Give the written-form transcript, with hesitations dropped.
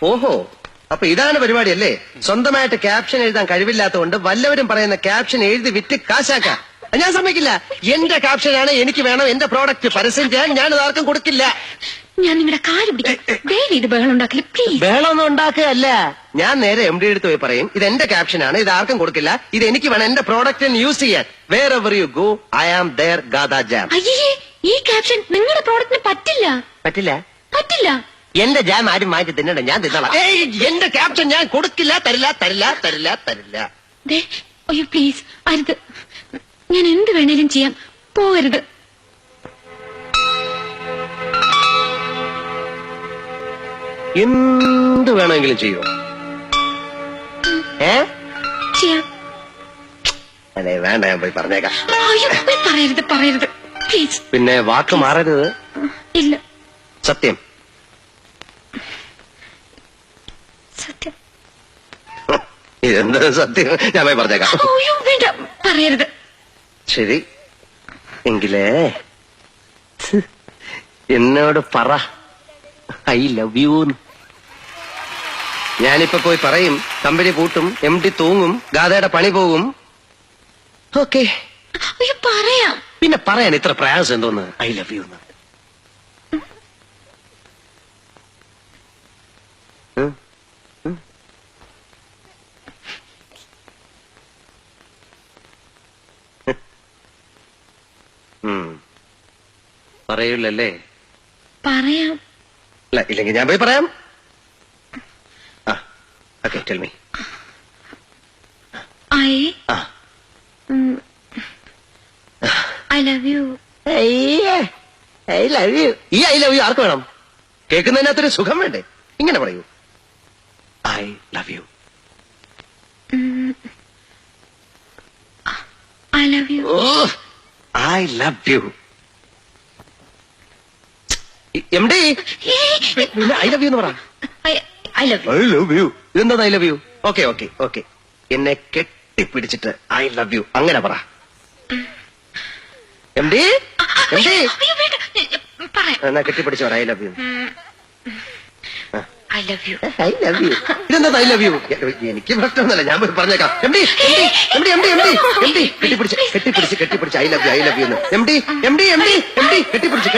ഓഹോ, അപ്പൊ ഇതാണ് പരിപാടി അല്ലേ? സ്വന്തമായിട്ട് ക്യാപ്ഷൻ എഴുതാൻ കഴിവില്ലാത്തതുകൊണ്ട് വല്ലവരും പറയുന്ന ക്യാപ്ഷൻ എഴുതി വിറ്റ് കാശാക്കാം. ഞാൻ സമ്മതിക്കില്ല. എന്റെ ക്യാപ്ഷനാണ്, എനിക്ക് വേണം. എന്റെ പ്രോഡക്റ്റ് പരസ്യം ചെയ്യാൻ ഞാൻ ആർക്കും കൊടുക്കില്ല. ഞാൻ നിങ്ങളുടെ കാര്യം പിടിക്കും. ബഹളം ഉണ്ടാക്കില്ല പ്ലീസ്. ബഹളമൊന്നും ഉണ്ടാക്കുകയല്ല. ഞാൻ നേരെ MD എടുത്ത് പോയി പറയും, ഇത് എന്റെ ക്യാപ്ഷനാണ്, ഇത് ആർക്കും കൊടുക്കില്ല, ഇത് എനിക്ക് വേണം എന്റെ പ്രോഡക്റ്റിന് യൂസ് ചെയ്യാൻ. Wherever you go I am there ഗാദാ ജാം. അയ്യേ, ഈ ക്യാപ്ഷൻ നിങ്ങളുടെ പ്രോഡക്റ്റിന് പറ്റില്ല. പറ്റില്ല? പറ്റില്ല. എന്റെ ജാം ആരും മാറ്റി തിന്നണ്ട, ഞാൻ തിന്നോളാം. എന്റെ ക്യാപ്ഷൻ ഞാൻ കൊടുക്കില്ല, തരില്ല, തരില്ല, തരില്ല, തരില്ല. അയ്യോ പ്ലീസ്, അരുത്. ഞാൻ എന്ത് വേണേലും ചെയ്യാം, പോകരുത്. എന്ത് വേണമെങ്കിലും ചെയ്യോ? ചെയ്യാം. അല്ലേ വേണ്ട, ഞാൻ പോയി പറഞ്ഞേക്കാം. അയ്യോ പറയരുത്, പറയരുത് പ്ലീസ്. പിന്നെ വാക്ക് മാറരുത്. ഇല്ല. സത്യം? സത്യം. ഇതെന്താ സത്യം? ഞാൻ പോയി പറഞ്ഞേക്കാം. അയ്യോ വേണ്ട, പറയരുത്. ശരി എങ്കിലേ എന്നോട് പറ ഐ ലവ് യു. ഞാനിപ്പോ പോയി പറയും, കമ്പനി പൂട്ടും, MD തൂങ്ങും, ഗാഥയുടെ പണി പോകും. ഓക്കെ. അയ്യോ പറയാം. പിന്നെ പറയാൻ ഇത്ര പ്രയാസം എന്തോന്ന്? I love you. പറയൂലല്ലേ? പറയാം. ഇല്ലെങ്കിൽ ഞാൻ പോയി പറയാം. Okay, tell me. I love you. I love you. ഈ ഐ ലവ് യു ആർക്ക് വേണം? കേൾക്കുന്നതിനകത്തൊരു സുഖം വേണ്ടേ? ഇങ്ങനെ പറയൂ, I love you. I love you. I love you. MD I love you എന്ന് പറ. I love you. I love you. ഇതെന്താ I love you? Okay okay okay. എന്നെ കെട്ടിപ്പിടിച്ചിട്ട് ഐ ലവ് യു അങ്ങനെ പറ. MD എന്നാ കെട്ടിപ്പിടിച്ചു പറ I love you. I love you. I love you. ഇതെന്താ ഐ ലവ് യു? എനിക്ക് പ്രശ്നമൊന്നുമല്ല, ഞാൻ പോയി പറഞ്ഞേക്കാം. MD കെട്ടിപ്പിടിച്ച് I love you, I love you എന്ന്. MD കെട്ടിപ്പിടിച്ച്